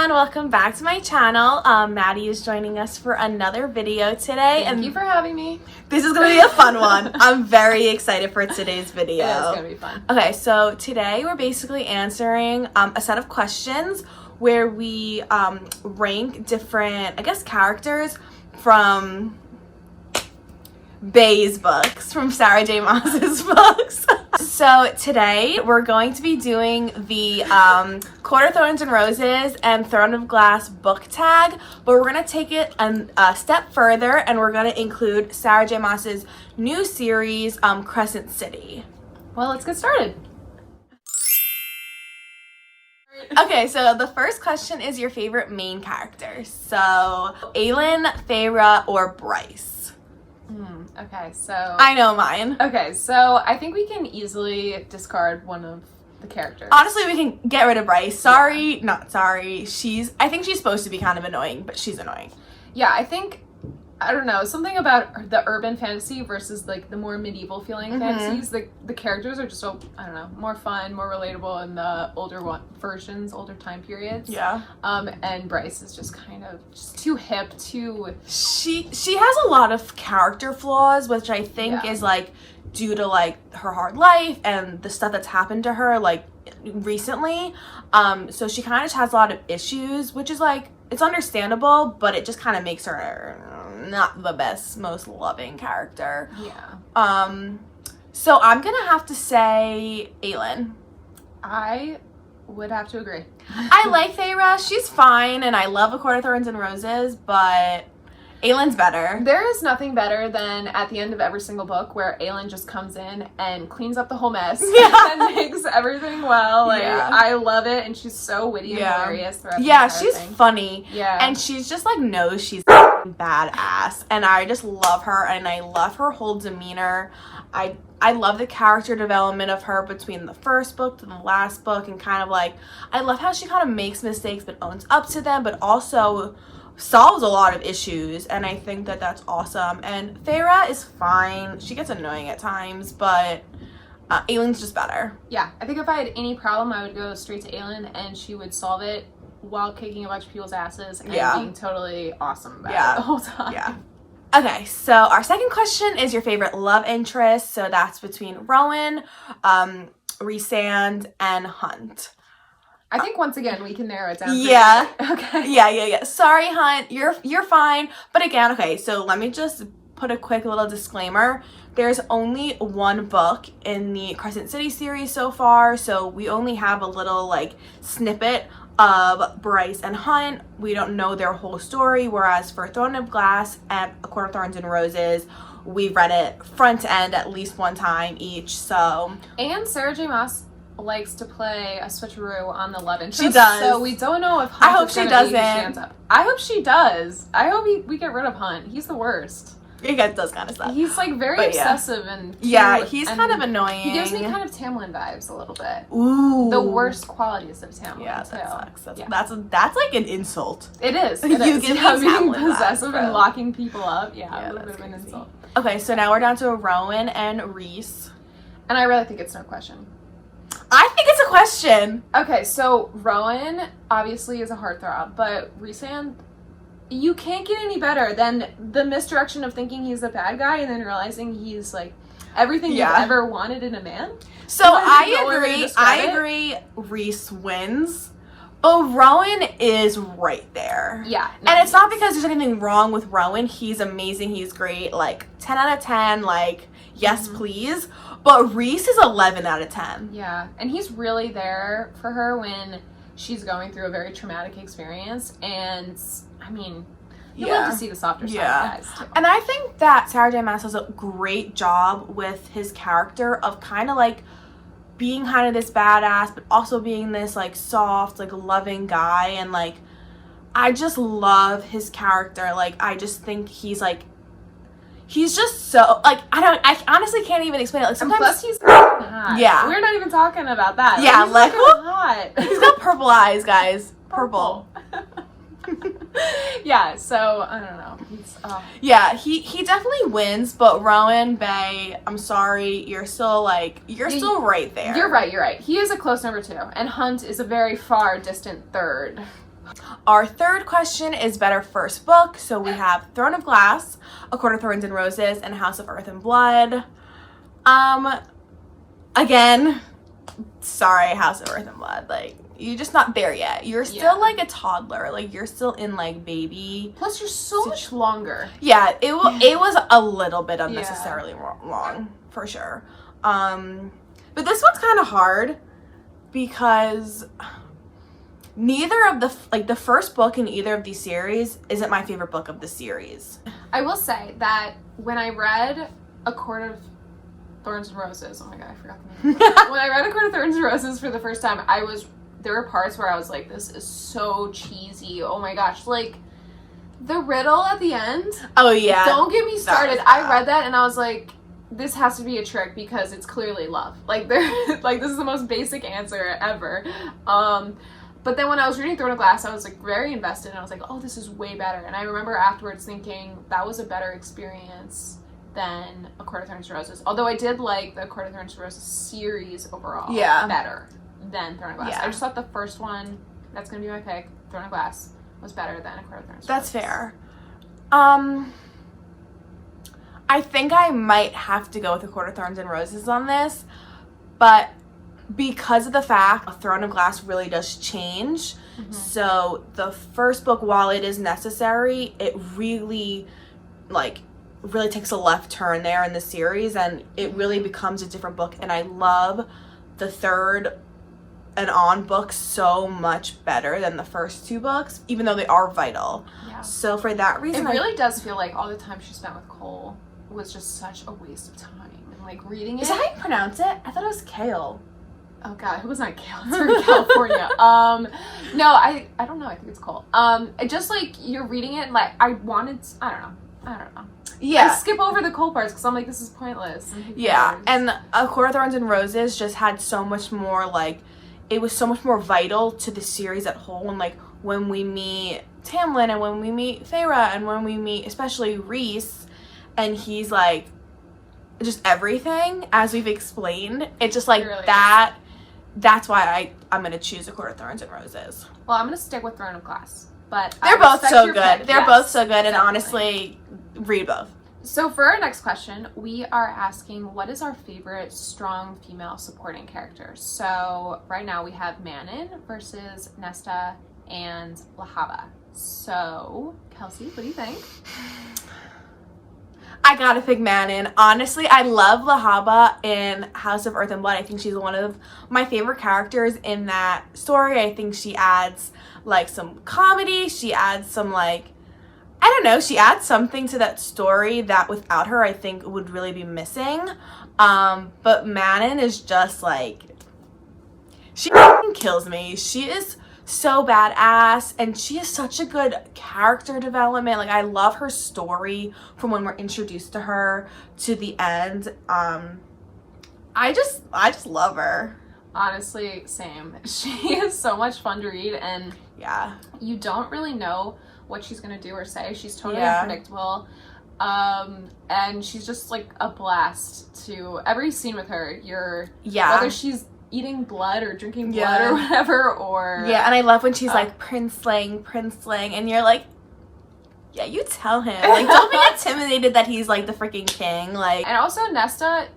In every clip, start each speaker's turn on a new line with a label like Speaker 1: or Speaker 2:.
Speaker 1: everyone, welcome back to my channel. Maddie is joining us for another video today.
Speaker 2: Thank you for having me.
Speaker 1: This is going to be a fun one. I'm very excited for today's video.
Speaker 2: It is going to be fun.
Speaker 1: Okay, so today we're basically answering a set of questions where we rank different, I guess, characters from Bay's books, from Sarah J. Maas's books. So today we're going to be doing the Court of Thorns and Roses and Throne of Glass book tag, but we're going to take it a step further and we're going to include Sarah J. Maas's new series, Crescent City.
Speaker 2: Well, let's get started.
Speaker 1: Okay, so the first question is your favorite main characters. So, Aelin, Feyre, or Bryce?
Speaker 2: Okay, so...
Speaker 1: I know mine.
Speaker 2: Okay, so I think we can easily discard one of the characters.
Speaker 1: Honestly, we can get rid of Bryce. Sorry, not sorry. I think she's supposed to be kind of annoying, but she's annoying.
Speaker 2: Yeah, I think, I don't know, something about the urban fantasy versus, like, the more medieval feeling fantasies. The characters are just, I don't know, more fun, more relatable in the older versions, older time periods.
Speaker 1: Yeah.
Speaker 2: And Bryce is just kind of just too hip, too...
Speaker 1: She has a lot of character flaws, which I think is, like, due to, like, her hard life and the stuff that's happened to her, like, recently. So she kind of has a lot of issues, which is, like, it's understandable, but it just kind of makes her not the best, most loving character.
Speaker 2: Yeah.
Speaker 1: So I'm gonna have to say Aelin.
Speaker 2: I would have to agree.
Speaker 1: I like Feyre. She's fine, and I love A Court of Thorns and Roses, but Aelin's better.
Speaker 2: There is nothing better than at the end of every single book where Aelin just comes in and cleans up the whole mess and makes everything well. Like, I love it, and she's so witty and hilarious throughout the entire
Speaker 1: she's
Speaker 2: thing.
Speaker 1: funny.
Speaker 2: Yeah.
Speaker 1: And she's just, like, knows she's badass, and I just love her, and I love her whole demeanor. I love the character development of her between the first book to the last book, and kind of, like, I love how she kind of makes mistakes but owns up to them, but also solves a lot of issues, and I think that that's awesome. And Feyre is fine. She gets annoying at times, but Aelin's just better.
Speaker 2: Yeah, I think if I had any problem, I would go straight to Aelin, and she would solve it while kicking a bunch of people's asses and being totally awesome about it the whole time.
Speaker 1: Yeah. Okay, so our second question is your favorite love interest. So that's between Rowan, Rhysand, and Hunt.
Speaker 2: I think once again we can narrow it down.
Speaker 1: Yeah.
Speaker 2: Okay.
Speaker 1: Yeah. Sorry, Hunt. You're fine. But again, okay, so let me just put a quick little disclaimer. There's only one book in the Crescent City series so far, so we only have a little, like, snippet of Bryce and Hunt. We don't know their whole story, whereas for Throne of Glass and A Court of Thorns and Roses, we've read it front to end at least one time each, so...
Speaker 2: And Sarah J. Maas likes to play a switcheroo on the love interest.
Speaker 1: She does.
Speaker 2: So we don't know if Hunt
Speaker 1: I hope she doesn't.
Speaker 2: I hope she does. I hope we get rid of Hunt. He's the worst.
Speaker 1: He does kind of stuff.
Speaker 2: He's, like, very obsessive and cute.
Speaker 1: Yeah, he's kind of annoying.
Speaker 2: He gives me kind of Tamlin vibes a little bit.
Speaker 1: Ooh.
Speaker 2: The worst qualities of Tamlin.
Speaker 1: Yeah,
Speaker 2: too.
Speaker 1: that sucks. That's like an insult.
Speaker 2: It is.
Speaker 1: You give me
Speaker 2: being
Speaker 1: Tamlin
Speaker 2: possessive
Speaker 1: vibes,
Speaker 2: and locking people up. Yeah, a little bit of an
Speaker 1: crazy.
Speaker 2: insult.
Speaker 1: Okay, so now we're down to Rowan and Rhys.
Speaker 2: And I really think it's no question.
Speaker 1: I think it's a question.
Speaker 2: Okay, so Rowan obviously is a heartthrob, but Rhysand, you can't get any better than the misdirection of thinking he's a bad guy and then realizing he's, like, everything you've ever wanted in a man.
Speaker 1: So I agree Rhys wins, but Rowan is right there.
Speaker 2: Yeah.
Speaker 1: And it's not because there's anything wrong with Rowan. He's amazing. He's great. Like, 10 out of 10. Like, yes, please. But Rhys is 11 out of 10.
Speaker 2: Yeah. And he's really there for her when she's going through a very traumatic experience. And, I mean, you love to see the softer side of guys, too.
Speaker 1: And I think that Sarah J. Maas does a great job with his character of kind of, like, being kind of this badass, but also being this, like, soft, like, loving guy. And, like, I just love his character. Like, I just think he's, like, he's just so, like, I honestly can't even explain it. Like, sometimes.
Speaker 2: And plus, he's hot.
Speaker 1: Yeah.
Speaker 2: We're not even talking about that.
Speaker 1: Yeah,
Speaker 2: like, he's hot.
Speaker 1: He's got purple eyes, guys. Purple.
Speaker 2: Yeah, so I don't know.
Speaker 1: Yeah, he definitely wins, but Rowan Bay, I'm sorry, you're still right there.
Speaker 2: You're right. He is a close number 2, and Hunt is a very far distant third.
Speaker 1: Our third question is better first book. So we have Throne of Glass, A Court of Thorns and Roses, and House of Earth and Blood. Again, sorry, House of Earth and Blood. Like, you're just not there yet. You're still like a toddler. Like, you're still in like baby.
Speaker 2: Plus, you're so much longer.
Speaker 1: Yeah, it was a little bit unnecessarily long, for sure. But this one's kind of hard because neither of the first book in either of these series isn't my favorite book of the series.
Speaker 2: I will say that when I read A Court of Thorns and Roses, oh my god, I forgot the name. When I read A Court of Thorns and Roses for the first time, there were parts where I was like, this is so cheesy. Oh my gosh, like the riddle at the end. Oh yeah. Don't get me started. I read that and I was like, this has to be a trick because it's clearly love. Like like this is the most basic answer ever. But then when I was reading Throne of Glass, I was like very invested and I was like, oh, this is way better. And I remember afterwards thinking that was a better experience than A Court of Thorns and Roses. Although I did like the A Court of Thorns and Roses series overall better than Throne of Glass. Yeah. I just thought the first one, that's going to be my pick, Throne of Glass, was better than A Court of Thorns and Roses.
Speaker 1: That's fair. I think I might have to go with A Court of Thorns and Roses on this, but because of the fact Throne of Glass really does change, so the first book, while it is necessary, it really takes a left turn there in the series, and it really becomes a different book, and I love the third and on books so much better than the first two books, even though they are vital. Yeah. So for that reason,
Speaker 2: it really does feel like all the time she spent with Cole was just such a waste of time. And like reading it.
Speaker 1: Is that how you pronounce it? I thought it was Kale.
Speaker 2: Oh god, it was not Kale. It's from California. No, I don't know. I think it's Cole. It just like you're reading it, like I don't know. Yeah. I skip over the Cole parts because I'm like, this is pointless.
Speaker 1: Yeah, and A Court of Thorns and Roses just had so much more like. It was so much more vital to the series as a whole, and like when we meet Tamlin and when we meet Feyre and when we meet especially Rhys, and he's like just everything as we've explained. It's just like really that. That's why I'm gonna choose A Court of Thorns and Roses.
Speaker 2: Well, I'm gonna stick with Throne of Glass, but
Speaker 1: they're both so good. They're both so good, and honestly, read both.
Speaker 2: So for our next question, we are asking, what is our favorite strong female supporting character? So right now we have Manon versus Nesta and Lahaba. So, Kelsey, what do you think?
Speaker 1: I gotta pick Manon. Honestly, I love Lahaba in House of Earth and Blood. I think she's one of my favorite characters in that story. I think she adds like some comedy. She adds some I don't know, she adds something to that story that without her I think would really be missing. But Manon is just like, she kills me. She is so badass and she has such a good character development. Like I love her story from when we're introduced to her to the end. I just love her.
Speaker 2: Honestly, same. She is so much fun to read and you don't really know what she's gonna do or say. She's totally unpredictable, and she's just like a blast to every scene with her. Whether she's eating blood or drinking blood or whatever, or
Speaker 1: and I love when she's like princeling, and you're like, yeah, you tell him, like, don't be intimidated that he's like the freaking king, like.
Speaker 2: And also Nesta.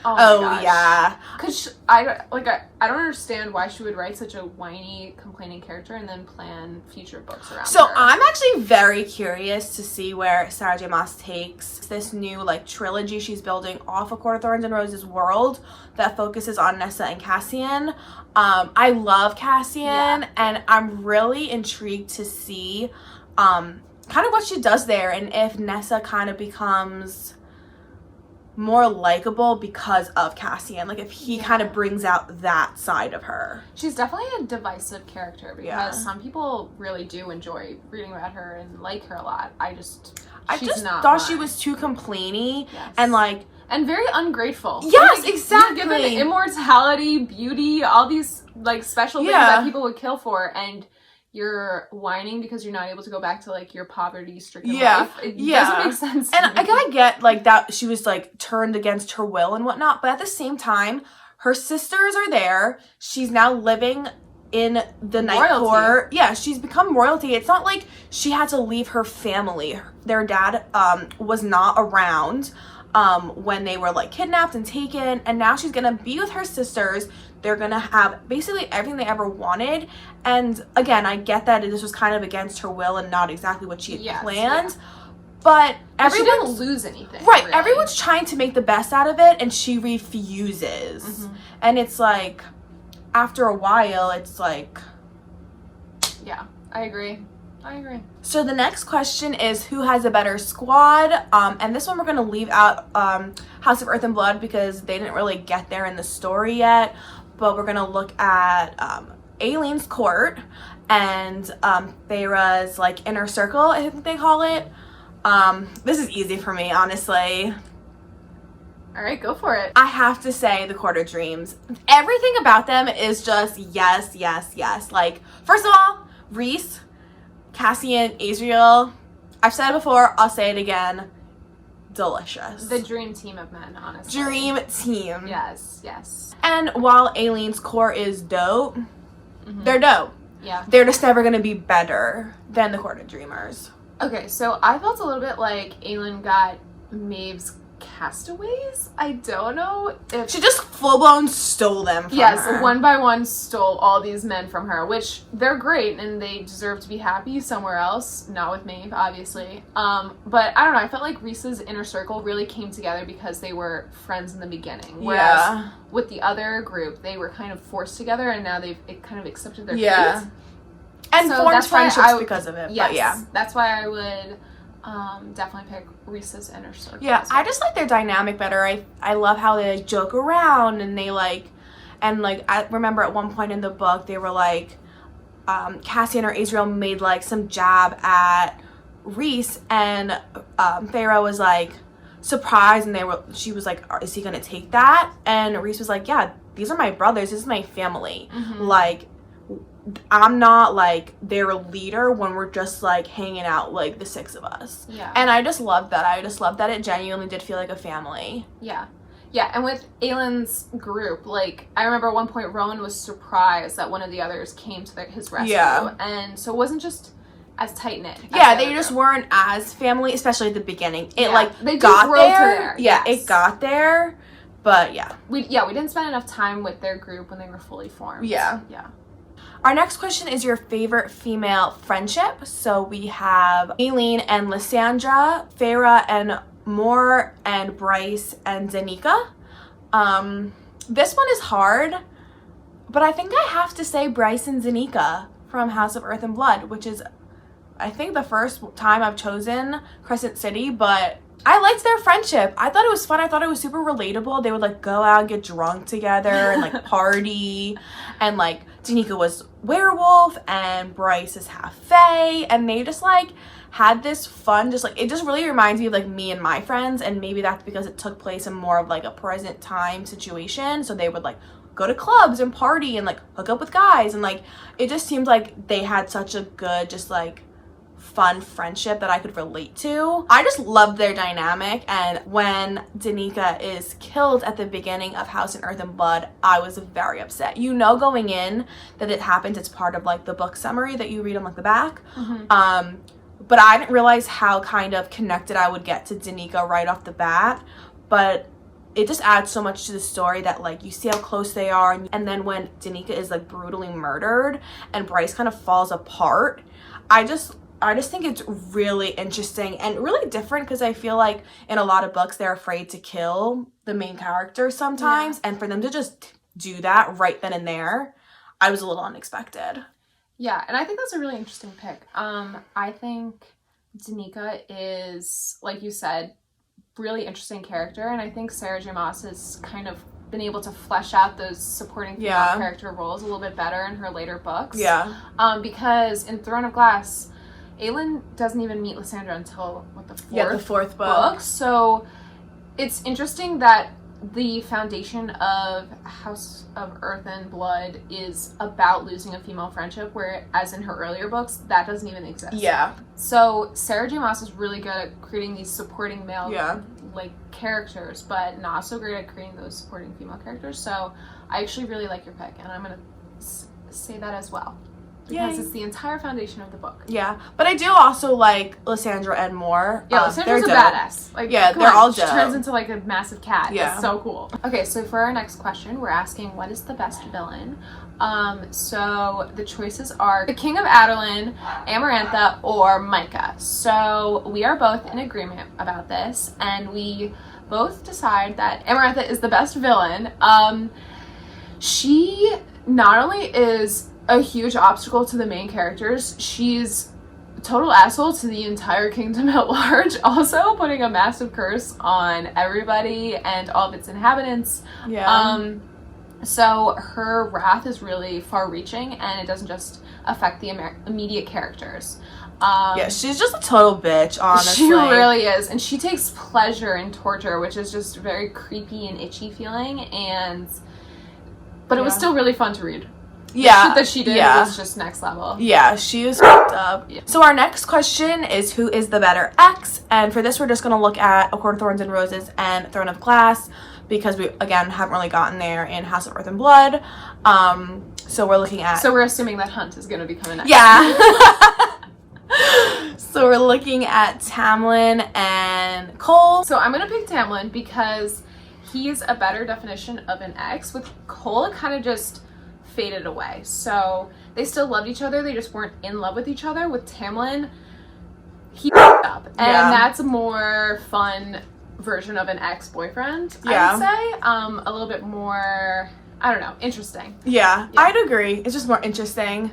Speaker 2: Oh
Speaker 1: yeah,
Speaker 2: because I don't understand why she would write such a whiny, complaining character and then plan future books around
Speaker 1: so
Speaker 2: her.
Speaker 1: I'm actually very curious to see where Sarah J. Maas takes this new like trilogy she's building off of Court of Thorns and Roses world that focuses on Nesta and Cassian. I love Cassian and I'm really intrigued to see kind of what she does there and if Nessa kind of becomes more likable because of Cassian, like if he kind of brings out that side of her.
Speaker 2: She's definitely a divisive character because some people really do enjoy reading about her and like her a lot. I just
Speaker 1: thought she was too complainy and
Speaker 2: very ungrateful.
Speaker 1: Yes, exactly.
Speaker 2: You're given immortality, beauty, all these like special things that people would kill for, and you're whining because you're not able to go back to like your poverty-stricken life. It doesn't make sense.
Speaker 1: And I gotta get like that she was like turned against her will and whatnot, but at the same time, her sisters are there. She's now living in the Night Court. Yeah, she's become royalty. It's not like she had to leave her family. Their dad was not around when they were like kidnapped and taken, and now she's gonna be with her sisters. They're gonna have basically everything they ever wanted. And again, I get that this was kind of against her will and not exactly what she had planned. Yeah. But
Speaker 2: she didn't lose anything.
Speaker 1: Right. Really. Everyone's trying to make the best out of it, and she refuses. Mm-hmm. And it's like, after a while, it's like...
Speaker 2: Yeah, I agree.
Speaker 1: So the next question is, who has a better squad? And this one we're going to leave out House of Earth and Blood because they didn't really get there in the story yet. But we're going to look at Aileen's court and Feyre's like inner circle, I think they call it. This is easy for me, honestly.
Speaker 2: All right, go for it.
Speaker 1: I have to say the Court of Dreams. Everything about them is just yes, yes, yes. Like, first of all, Rhys, Cassian, Azriel. I've said it before, I'll say it again. Delicious.
Speaker 2: The dream team of men, honestly.
Speaker 1: Dream team.
Speaker 2: Yes.
Speaker 1: And while Aileen's court is dope, they're dope.
Speaker 2: Yeah.
Speaker 1: They're just never going to be better than the Court of Dreamers.
Speaker 2: Okay, so I felt a little bit like Aelin got Maeve's castaways. I don't know if...
Speaker 1: She just full-blown stole them from her.
Speaker 2: Yes, one by one stole all these men from her, which they're great and they deserve to be happy somewhere else. Not with Maeve, obviously. But I don't know, I felt like Rhys's inner circle really came together because they were friends in the beginning. Whereas with the other group, they were kind of forced together and now they've kind of accepted their fate.
Speaker 1: And so formed friendships because of it.
Speaker 2: Yes,
Speaker 1: but yeah.
Speaker 2: That's why I would definitely pick Rhys's inner circle.
Speaker 1: Yeah, I just like their dynamic better. I love how they like joke around and they like, and like I remember at one point in the book they were like, Cassian or Azriel made like some jab at Rhys and Feyre was like surprised and she was like, is he gonna take that? And Rhys was like, yeah, these are my brothers, this is my family. Like, I'm not like their leader when we're just like hanging out like the six of us.
Speaker 2: Yeah.
Speaker 1: And I just love that. I just love that it genuinely did feel like a family.
Speaker 2: Yeah. Yeah, and with Aelin's group, like, I remember at one point Rowan was surprised that one of the others came to his rescue. Yeah. And so it wasn't just as tight-knit.
Speaker 1: Yeah, they just weren't as family, especially at the beginning. It like
Speaker 2: they
Speaker 1: got there.
Speaker 2: To there.
Speaker 1: Yeah, it got there. But yeah.
Speaker 2: We didn't spend enough time with their group when they were fully formed.
Speaker 1: Yeah.
Speaker 2: Yeah.
Speaker 1: Our next question is your favorite female friendship. So we have Ailene and Lysandra, Feyre and Mor, and Bryce and Danica. This one is hard, but I think I have to say Bryce and Danica from House of Earth and Blood, which is, I think, the first time I've chosen Crescent City, but I liked their friendship. I thought it was fun. I thought it was super relatable. They would like go out and get drunk together and like party, and like Danica was werewolf and Bryce is half fae, and they just like had this fun, just like, it just really reminds me of like me and my friends, and maybe that's because it took place in more of like a present time situation, so they would like go to clubs and party and like hook up with guys, and like it just seemed like they had such a good just like fun friendship that I could relate to. I just loved their dynamic, and when Danica is killed at the beginning of House and Earth and Blood, I was very upset. You know going in that it happens, it's part of like the book summary that you read on like the back. But I didn't realize how kind of connected I would get to Danica right off the bat, but it just adds so much to the story that like you see how close they are, and then when Danica is like brutally murdered and Bryce kind of falls apart, I just think it's really interesting and really different, because I feel like in a lot of books they're afraid to kill the main character sometimes, and for them to just do that right then and there, I was a little unexpected.
Speaker 2: Yeah, and I think that's a really interesting pick. I think Danica is, like you said, really interesting character, and I think Sarah J. Maas has kind of been able to flesh out those supporting female character roles a little bit better in her later books. Yeah. Because in Throne of Glass, Aelin doesn't even meet Lysandra until the fourth book. So it's interesting that the foundation of House of Earth and Blood is about losing a female friendship, whereas in her earlier books that doesn't even exist. Yeah. So Sarah J. Maas is really good at creating these supporting male like characters, but not so great at creating those supporting female characters. So I actually really like your pick, and I'm gonna say that as well. Because
Speaker 1: Yay.
Speaker 2: it's the entire foundation of the book.
Speaker 1: Yeah, but I do also like Lysandra and Moore.
Speaker 2: Yeah, Lysandra's a badass. Like,
Speaker 1: yeah,
Speaker 2: come
Speaker 1: they're
Speaker 2: on,
Speaker 1: all
Speaker 2: she
Speaker 1: dope.
Speaker 2: turns into like a massive cat.
Speaker 1: Yeah.
Speaker 2: It's so cool. Okay, so for our next question, we're asking, what is the best villain? So the choices are the King of Adeline, Amarantha, or Micah. So we are both in agreement about this, and we both decide that Amarantha is the best villain. She not only is a huge obstacle to the main characters, she's a total asshole to the entire kingdom at large, also putting a massive curse on everybody and all of its inhabitants.
Speaker 1: Yeah.
Speaker 2: So her wrath is really far-reaching, and it doesn't just affect the immediate characters.
Speaker 1: Yeah, she's just a total bitch, honestly.
Speaker 2: She really is, and she takes pleasure in torture, which is just very creepy and itchy feeling, but it was still really fun to read.
Speaker 1: Yeah.
Speaker 2: The shit that she did was just next level.
Speaker 1: Yeah, she was fucked up. Yeah. So our next question is, who is the better ex? And for this, we're just going to look at A Court of Thorns and Roses and Throne of Glass, because we, again, haven't really gotten there in House of Earth and Blood. So we're looking at...
Speaker 2: So we're assuming that Hunt is going to be coming next.
Speaker 1: Yeah. So we're looking at Tamlin and Cole.
Speaker 2: So I'm going to pick Tamlin because he's a better definition of an ex. With Cole, it kind of just faded away. So they still loved each other, they just weren't in love with each other. With Tamlin, he f***ed up. And that's a more fun version of an ex-boyfriend, I would say. A little bit more, I don't know, interesting.
Speaker 1: Yeah, I'd agree. It's just more interesting.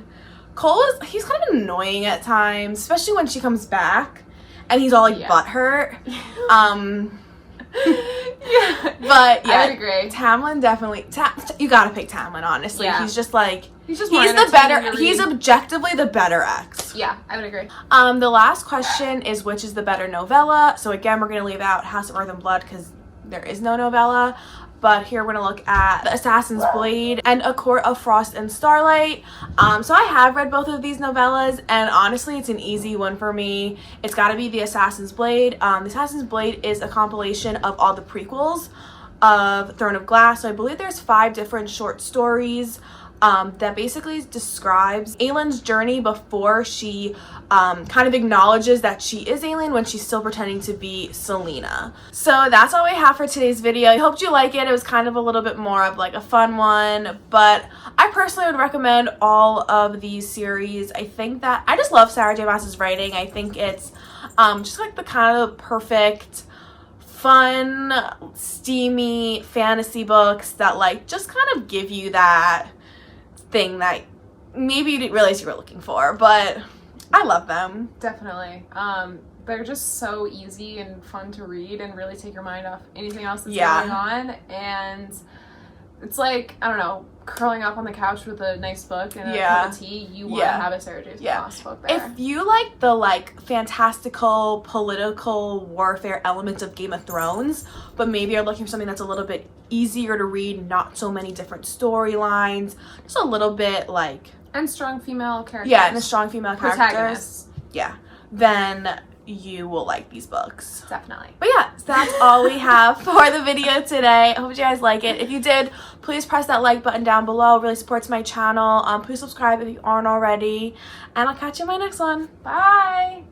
Speaker 1: Cole he's kind of annoying at times, especially when she comes back and he's all like butthurt. But yeah,
Speaker 2: I would agree.
Speaker 1: Tamlin definitely. You gotta pick Tamlin, honestly.
Speaker 2: Yeah.
Speaker 1: He's just like he's
Speaker 2: the
Speaker 1: better. He's objectively the better ex.
Speaker 2: Yeah, I would agree.
Speaker 1: The last question is, which is the better novella? So again, we're gonna leave out House of Earth and Blood because there is no novella. But here we're gonna look at The Assassin's Blade and A Court of Frost and Starlight. So I have read both of these novellas, and honestly, it's an easy one for me. It's gotta be The Assassin's Blade. The Assassin's Blade is a compilation of all the prequels of Throne of Glass. So I believe there's 5 different short stories that basically describes Aelin's journey before she kind of acknowledges that she is Aelin when she's still pretending to be Selena. So that's all we have for today's video. I hope you like it. It was kind of a little bit more of like a fun one, but I personally would recommend all of these series. I think that I just love Sarah J. Maas's writing. I think it's just like the kind of perfect fun, steamy fantasy books that like just kind of give you that thing that maybe you didn't realize you were looking for, but I love them.
Speaker 2: Definitely. They're just so easy and fun to read and really take your mind off anything else that's going on. And it's like, I don't know, curling up on the couch with a nice book and a cup of tea. You want to have a Sarah J. Maas book there.
Speaker 1: If you like the like fantastical political warfare elements of Game of Thrones, but maybe you're looking for something that's a little bit easier to read, not so many different storylines, just a little bit like...
Speaker 2: And strong female characters.
Speaker 1: Yeah, and the strong female
Speaker 2: protagonists.
Speaker 1: Characters. Yeah. Then you will like these books.
Speaker 2: Definitely.
Speaker 1: But yeah, so that's all we have for the video today. I hope you guys like it. If you did, please press that like button down below. It really supports my channel. Please subscribe if you aren't already. And I'll catch you in my next one. Bye!